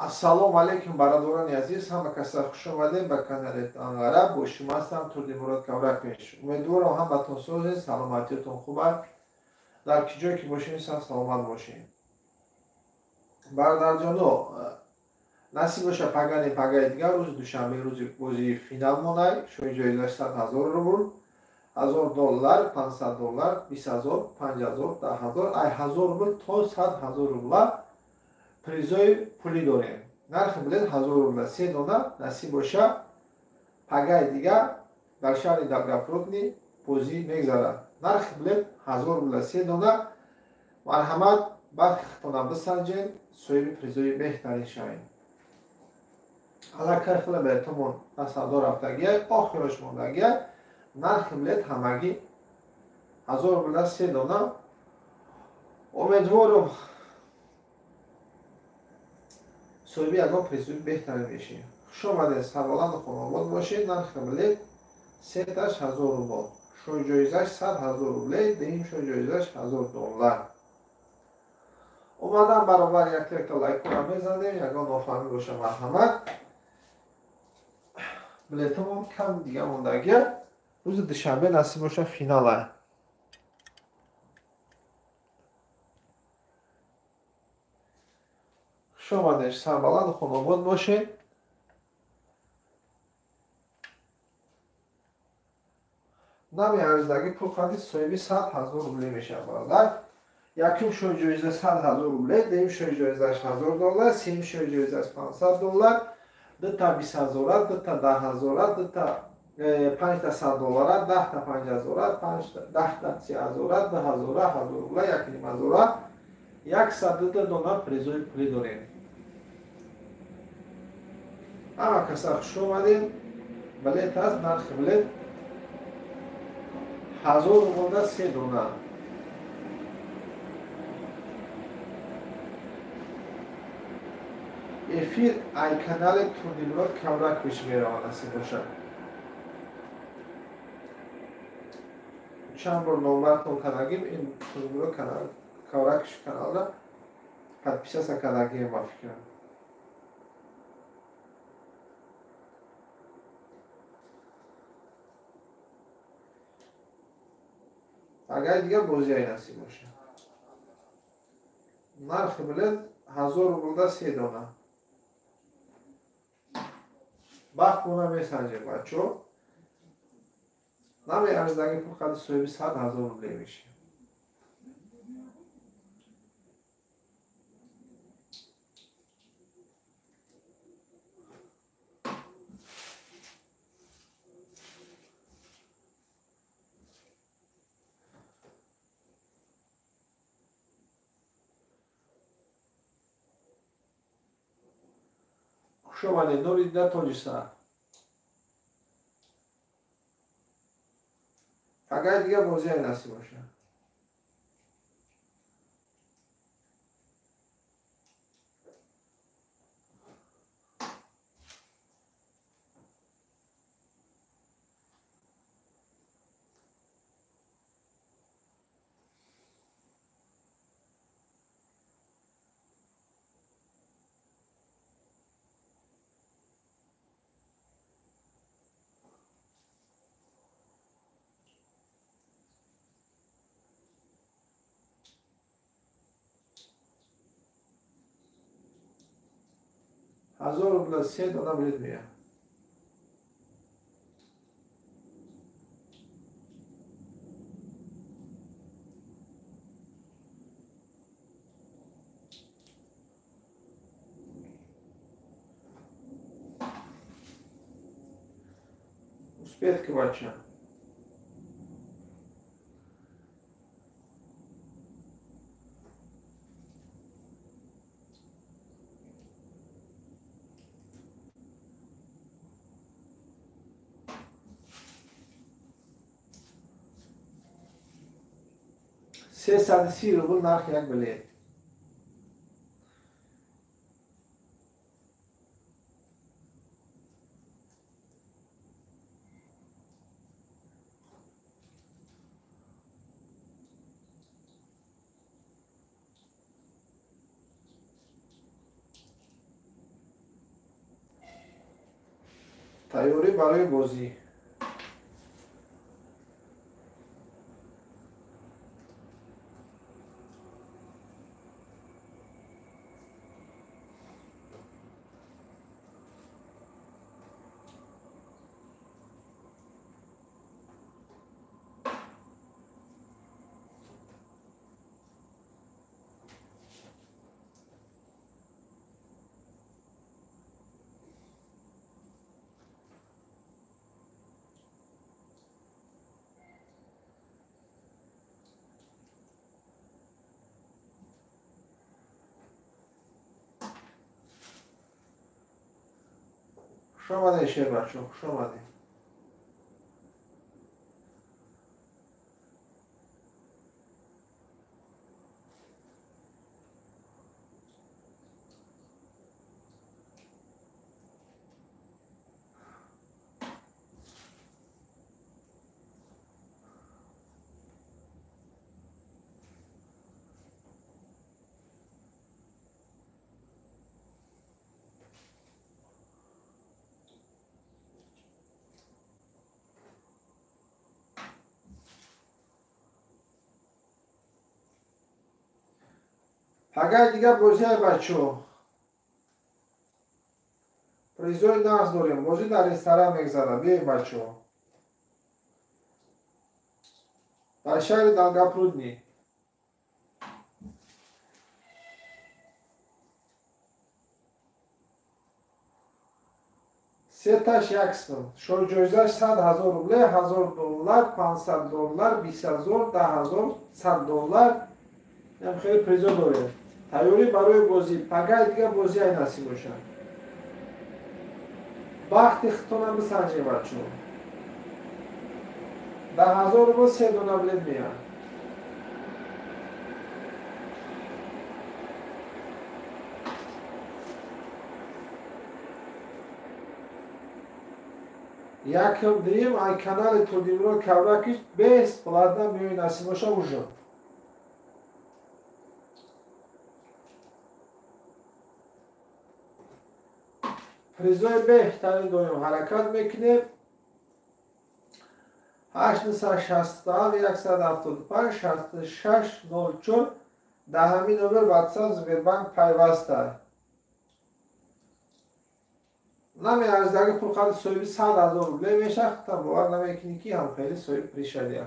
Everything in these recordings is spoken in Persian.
Ассалому алейкум, барадорони азиз, ҳама касар хуш омадем ба канали Анғара. Бо шумо ҳастам Турдимурод Кавракеш. Умедворам ҳаматон созед, саломатиятон хуб аст. Дар ки ҷое ки бошем саломат бошем. Бародарҷоно, насиб боша пагаи дигар рӯзи душанбе рӯзи бозии финал монай. Шои ҷоизаш $100,000 рубл, $1,000, $500, $20,000, $5,000, $10,000, ай 1,000 рубл то $100,000 рубла призои пулӣ дорем. Нархи билет 1,000 рубл, 3 дона насиб боша. Пагаи дигар дар шаҳри Долгопрудни бозӣ мегзарад. Нархи билет 1,000 рубл, 3 дона. Марҳамат, бархи хитона бисанҷед, соҳиби призои беҳтарин шавем. Аллакай хела ба эҳтимол ба савдо рафтагиай, охирош мондагиай. Нархи билет ҳамагӣ 1,000 рубл, 3 дона. Умедворам соҳиби ягон призои беҳтарин мешавем. Хуш омадед, сарбаланду хонобод бошед. Нархи билет 3,000 рубл. Шои ҷоизаш 100,000 рубл, дим шои ҷоизаш $1,000. омадам баробар як-якта лайкора мезанем, ягон нофаҳмӣ боша марҳамат. Билетамон кам дига мондагия. Рӯзи душанбе насиб боша финала. Хуш омадед, сарбаланду хонобод бошед. намеарзидаги пулқади соҳиби 100,000 рубл мешавад бародар. Якум шои ҷоиза 100,000 рубл, дуюм шои ҷоизаш $1,000, сеюм шои ҷоизаш $500, дута $20,000, дута $10,000, дута $5 $100, 10 $5,000, 10 $30,000, 2,000, 1,000 рубл, 1,500, 102 дона призои пулӣ дорем. ҳама касар хуш омадед. билет аст, нархи билет 1,000 рубл, 3 дона. эфир ай канали Турдимурод Кавракеш меравад насиб бошад. чанд бор номбартон кардагим ин Турдимурод Кавракеш каналра подписаться кардагим ба фикрам. агар дигар бозиай насиб бошад. нархи билет 1,000 рубл, 3 дона. бахт бона месанҷем бачо. намеарзидаги пулқади соҳиби 100,000 рубл мешавад. хуш омадед, нури дида тоҷисар. пагаи дигар бозиай насиб бошад. $1,000 рубл, 3 дона билет меяд. успех ки бача. $330 рубл нархи як билет. تیاری برای بازی. خوش آمده شیر بچه ها، خوش آمده. اگر دیگه بازی های بچه ها پریزوی نقص داریم، بازی در این سرم میگذاره. بیاییم بچه ها در شهر دلگپرودنی. سه تاش یک سم شو جایزش 100,000 روبله، 1000 دلار، 500 دلار، 20,000، 10,000، 100 دلار. هم خیلی پریزو داره. تیاری برای بازی. پگه دیگه بازی های نصیب باشه. بخت اختونم بسنجه بچه ها. 10,000 روبله 3 دونه بلد میاد. یکم دیم ای کانال تودیم رو کبرکش بیست پلاتنا میوی نصیب باشه وجود. پریزوی بهتری داریم. حرکت میکنیم. 867 175 66 04 دهمی نمبر واتساپ زبیربانک پیوسته. نمیارز دیگه پول خواهد سویبی 100,000 روبله میشه. ختم باور نمیکنی که هم خیلی سویب پریشه دیگه.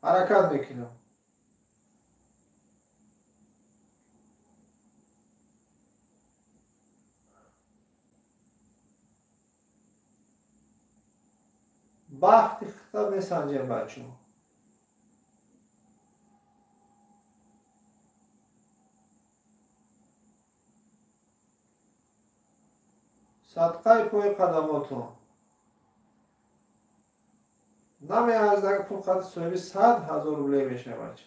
حرکت میکنم. بخت خطاب میسنجیم بچه ها. صدقه پای قدماتو. نمیارز دیگه پول خواهد سویبی 100,000 روبله میشه بچه.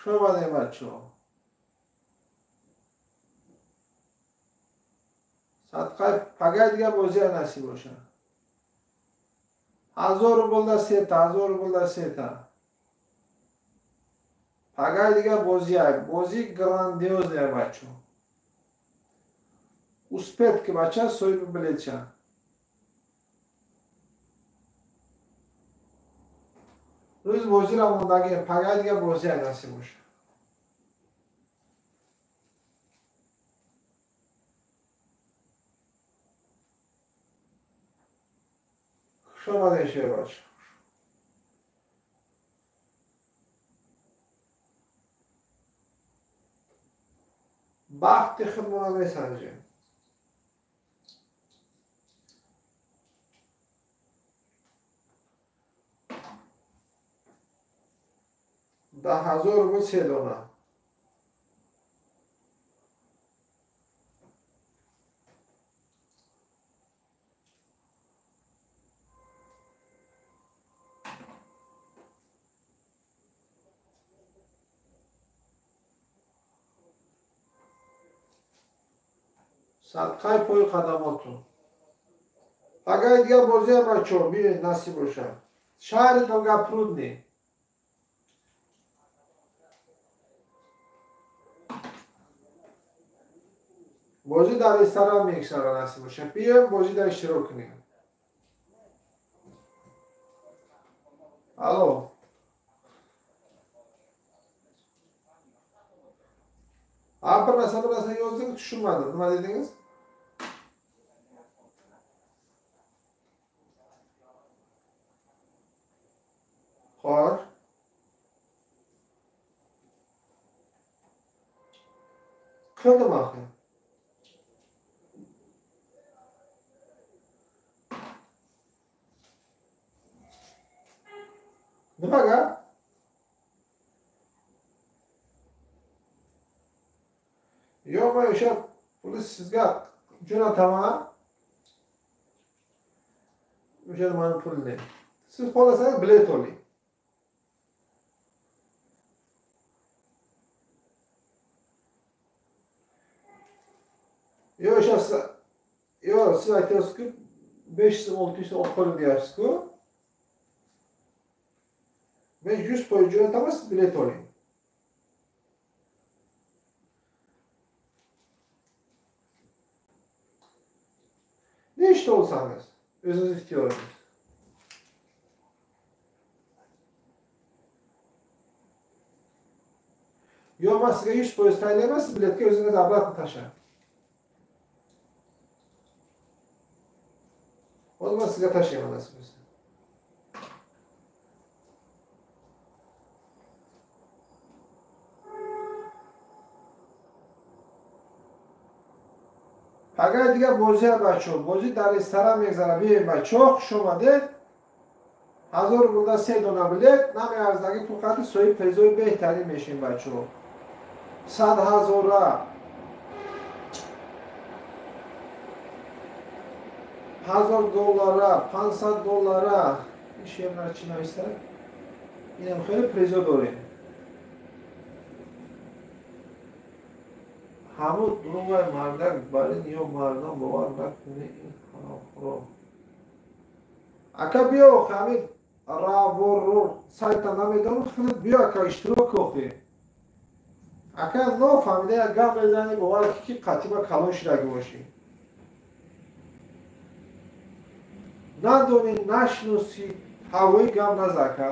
شو بده بچه ها. صدقه پگه دیگه بازی نصیب باشه. 1000 روبله 3 تا، 1000 روبله 3 تا. پگه دیگه بازی های. بازی گراندیوز ہے بچه ها. اسپید که بچه سویب بلید شن. روز بازی را موندگی پگه دیگه بازی های نصیب باشه. شما دیشه باشه. بخت خودمون میسنجیم. ده 1000 روبله 3 دونه. صدقه پای قدماتون. اگر دیگه بازی بچه ها بیاید نصیب باشه. شهرتون گپرود نی. بازی در استرام میکسر نصیب باشه. بیایم بازی در اشتراک کنیم. الو. Апыр насабырасына yozduk tushunmadim. Nima dedingiz? Qor. Qildim axir. Nimaga? Yo'q, men o'sha pulni sizga jo'nataman. O'sha mani pulni. Siz xohlasangiz bilet oling. Yo'q, o'sha yo'q, siz aytyapsiz-ku 500-600 olib qo'ying deyapsiz-ku. Men 100% jo'nataman, siz bilet oling. Ne işte olsanız, özünüz ixtiyorunuz. Yo'q, men sizga 100% tayinlayman, siz biletga o'zingiz obratni tashlang. O zaman sizga tashlayman nasib bo'lsa. اگر دیگه بازی بچه بازی در استرام میگذره بیایم بچه ها خوش آمده 1000 بوده 3 دونه بلیت نمی ارزدگی فقط سوی پریزوی بهتری میشین بچه ها 100,000 $1000 $500 این شیرنا چی نوشته اینم خیلی پریزو داریم همون دروغ مردک برای نیو مردم باور نکنه این خراب اکا بیا خمید رو سایتا نمیدونم خیلی بیا که اشتراک کنی اکا نو فهمیده اگه بزنی باور که قطعی کلان شدگی باشی ندونی نشنوسی هوایی گم نزکه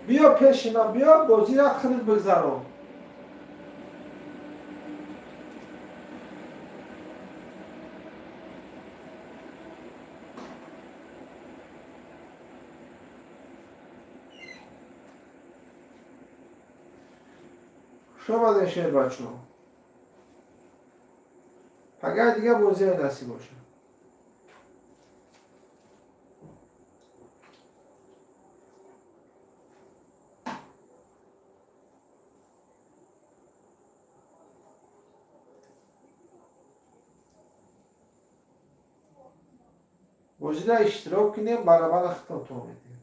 بیا پیش من بیا بازی را خرید بگذارم شما داشته بچه ها اگر دیگه بازی نصیب باشه بازی را اشتراک کنیم برابر اختم تو میدیم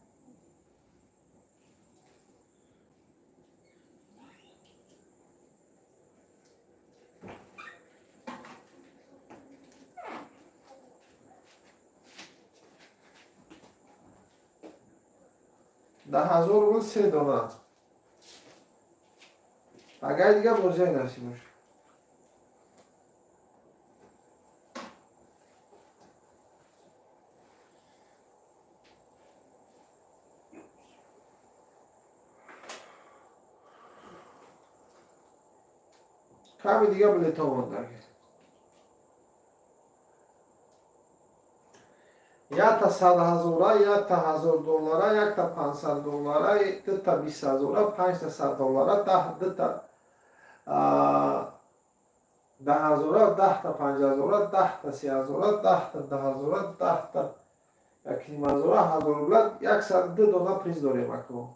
$10,000 3 دونه اگر دیگه بازی نصیب باشه کمی دیگه بلیط ها مونده یا تا $100,000 یا تا $1,000 یک تا $500 دو تا $20,000 5 تا $100 10 تا $10,000 10 تا $5,000 10 تا $30,000 10 تا $10,000 10 تا $1,000 102 دونه پریز داریم اکنون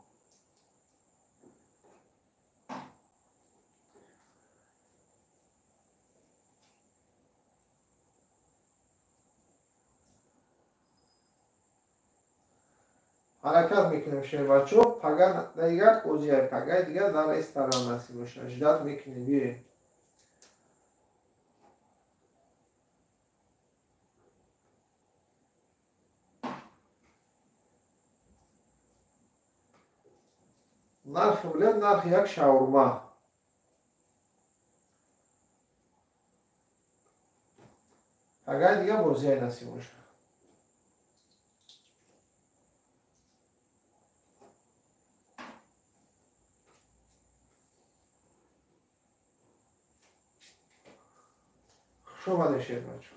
حرکت میکنیم شیر بچه پگه دیگر بازی های پگه دیگر در استرام نصیب باشه اجداد میکنیم بیریم Narxi bilan narx jak shaurma. Pagaj دیگه برزه نسیمش. شما داشتید بچه.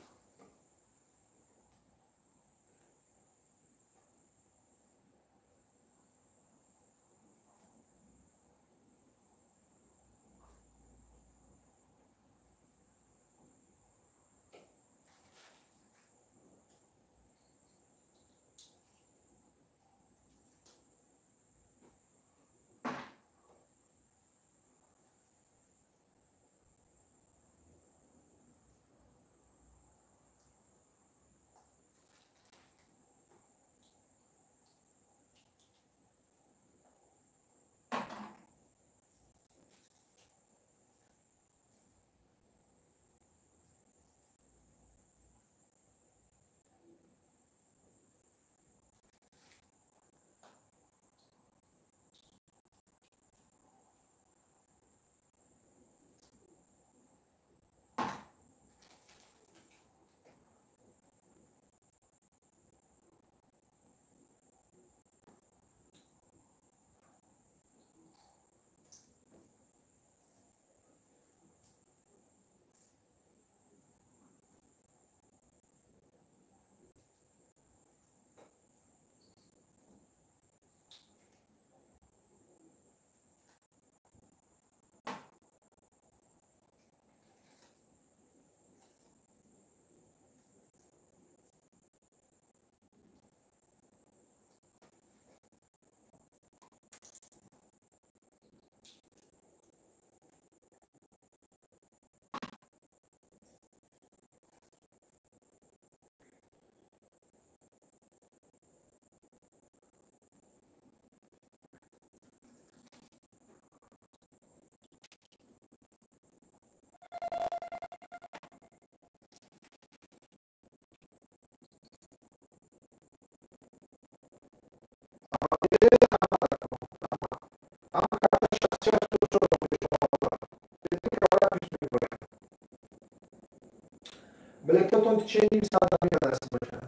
بلکتون چنین ساعتی هست باشه.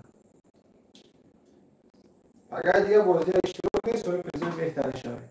اگر دیگه بازی اشتراک نیست و پرزنت بهتر شده.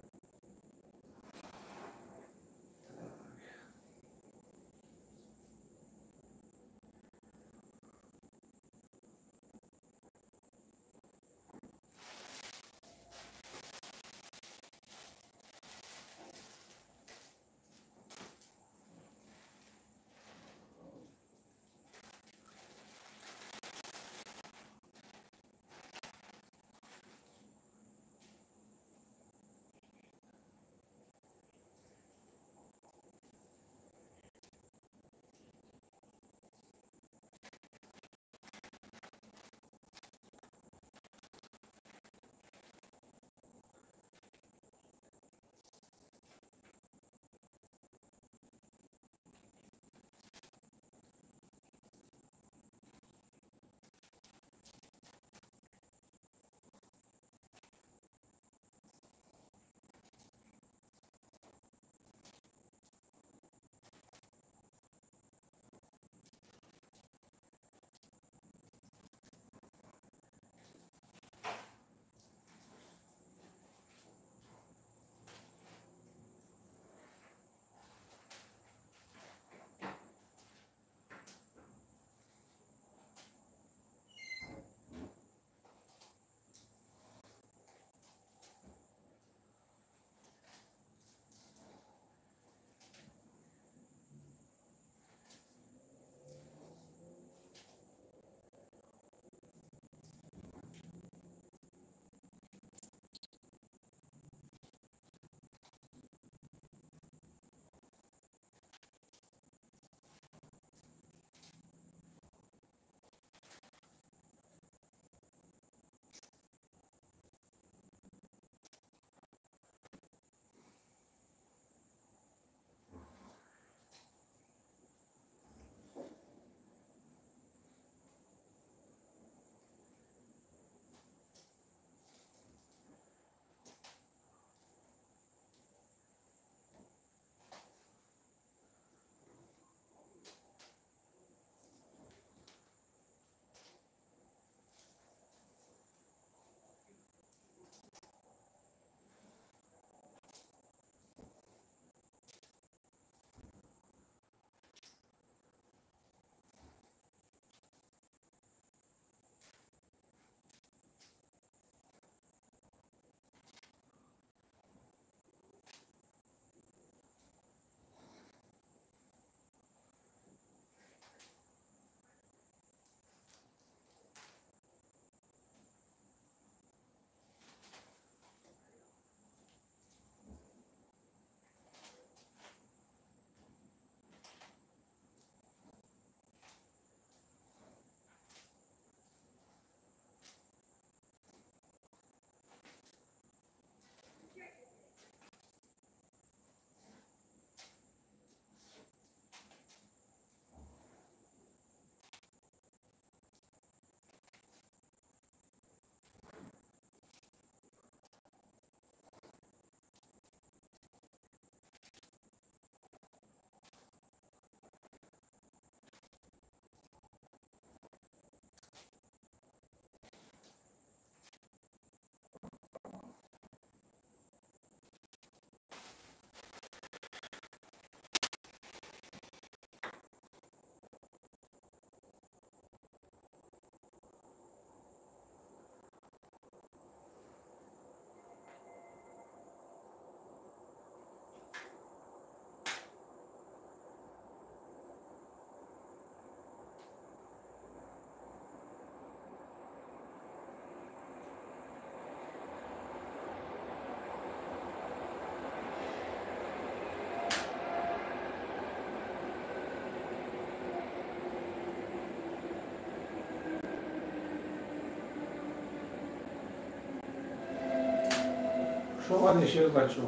شما نشیر بچه ها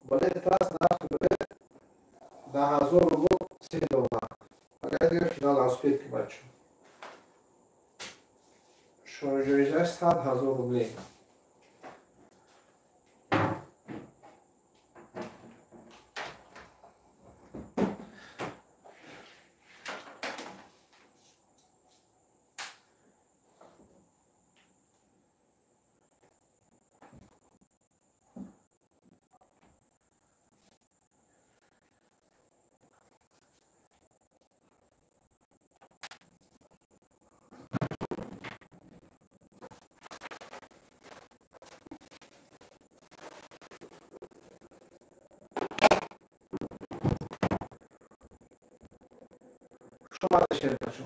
بالای تاس نفت بده 10,000 روبل $3 اگر دیگه فینال اسپید که بچه شارژویزش 100,000 روبل شما نشیر بچه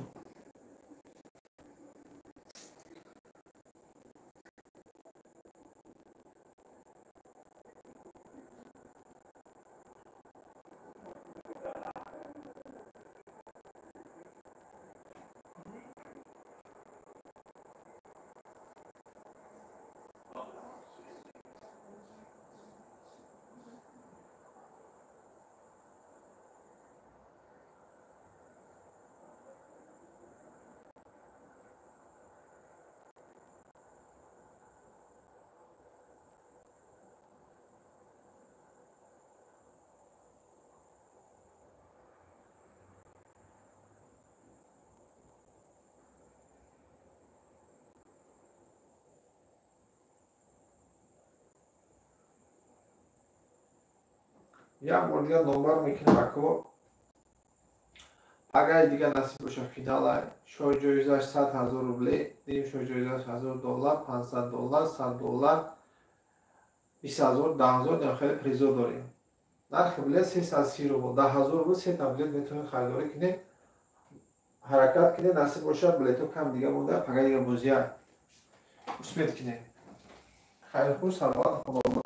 یک بار دیگه نمبر میکنیم اکو اگر دیگه نصیب باشه فینال شوی جایزش 100,000 روبل دیم شوی جایزش $1,000 $500 $100 20,000 10,000 یا خیلی پریزو داریم نرخ بلیت 330 روبل 10,000 روبل 3 تا بلیت میتونید خریداری کنید حرکت کنید نصیب باشه بلیتو کم دیگه مونده اگر دیگه بازی اسمت کنید خیلی خوش سلامت